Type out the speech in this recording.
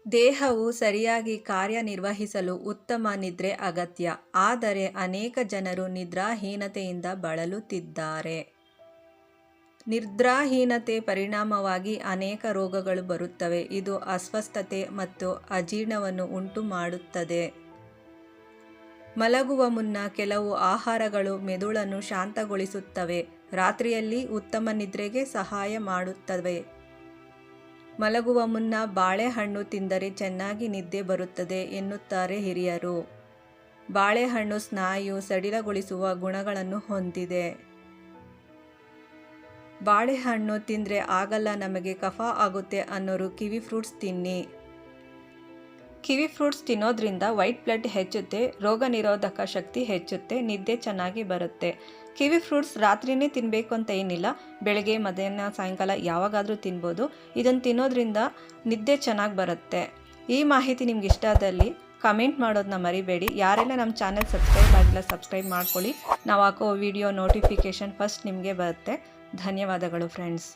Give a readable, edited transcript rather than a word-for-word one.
ದೇಹವು ಸರಿಯಾಗಿ ಕಾರ್ಯನಿರ್ವಹಿಸಲು ಉತ್ತಮ ನಿದ್ರೆ ಅಗತ್ಯ. ಆದರೆ ಅನೇಕ ಜನರು ನಿದ್ರಾಹೀನತೆಯಿಂದ ಬಳಲುತ್ತಿದ್ದಾರೆ. ನಿದ್ರಾಹೀನತೆ ಪರಿಣಾಮವಾಗಿ ಅನೇಕ ರೋಗಗಳು ಬರುತ್ತವೆ. ಇದು ಅಸ್ವಸ್ಥತೆ ಮತ್ತು ಅಜೀರ್ಣವನ್ನು ಉಂಟು ಮಾಡುತ್ತದೆ. ಮಲಗುವ ಮುನ್ನ ಕೆಲವು ಆಹಾರಗಳು ಮೆದುಳನ್ನು ಶಾಂತಗೊಳಿಸುತ್ತವೆ. ರಾತ್ರಿಯಲ್ಲಿ ಉತ್ತಮ ನಿದ್ರೆಗೆ ಸಹಾಯ ಮಾಡುತ್ತವೆ. ಮಲಗುವ ಮುನ್ನ ಬಾಳೆಹಣ್ಣು ತಿಂದರೆ ಚೆನ್ನಾಗಿ ನಿದ್ದೆ ಬರುತ್ತದೆ ಎನ್ನುತ್ತಾರೆ ಹಿರಿಯರು. ಬಾಳೆಹಣ್ಣು ಸ್ನಾಯು ಸಡಿಲಗೊಳಿಸುವ ಗುಣಗಳನ್ನು ಹೊಂದಿದೆ. ಬಾಳೆಹಣ್ಣು ತಿಂದರೆ ಆಗಲ್ಲ, ನಮಗೆ ಕಫ ಆಗುತ್ತೆ ಅನ್ನೋರು ಕಿವಿ ಫ್ರೂಟ್ಸ್ ತಿನ್ನಿ. ಕಿವಿ ಫ್ರೂಟ್ಸ್ ತಿನ್ನೋದ್ರಿಂದ ವೈಟ್ ಬ್ಲಡ್ ಹೆಚ್ಚುತ್ತೆ, ರೋಗ ನಿರೋಧಕ ಶಕ್ತಿ ಹೆಚ್ಚುತ್ತೆ, ನಿದ್ದೆ ಚೆನ್ನಾಗಿ ಬರುತ್ತೆ. ಕಿವಿ ಫ್ರೂಟ್ಸ್ ರಾತ್ರಿನೇ ತಿನ್ನಬೇಕು ಅಂತ ಏನಿಲ್ಲ, ಬೆಳಗ್ಗೆ ಮಧ್ಯಾಹ್ನ ಸಾಯಂಕಾಲ ಯಾವಾಗಾದರೂ ತಿನ್ಬೋದು. ಇದನ್ನು ತಿನ್ನೋದ್ರಿಂದ ನಿದ್ದೆ ಚೆನ್ನಾಗಿ ಬರುತ್ತೆ. ಈ ಮಾಹಿತಿ ನಿಮ್ಗೆ ಇಷ್ಟ ಆದಲ್ಲಿ ಕಮೆಂಟ್ ಮಾಡೋದನ್ನ ಮರಿಬೇಡಿ. ಯಾರೆಲ್ಲ ನಮ್ಮ ಚಾನಲ್ ಸಬ್ಸ್ಕ್ರೈಬ್ ಆಗಿಲ್ಲ ಸಬ್ಸ್ಕ್ರೈಬ್ ಮಾಡ್ಕೊಳ್ಳಿ. ನಾವು ಹಾಕೋ ವಿಡಿಯೋ ನೋಟಿಫಿಕೇಷನ್ ಫಸ್ಟ್ ನಿಮಗೆ ಬರುತ್ತೆ. ಧನ್ಯವಾದಗಳು ಫ್ರೆಂಡ್ಸ್.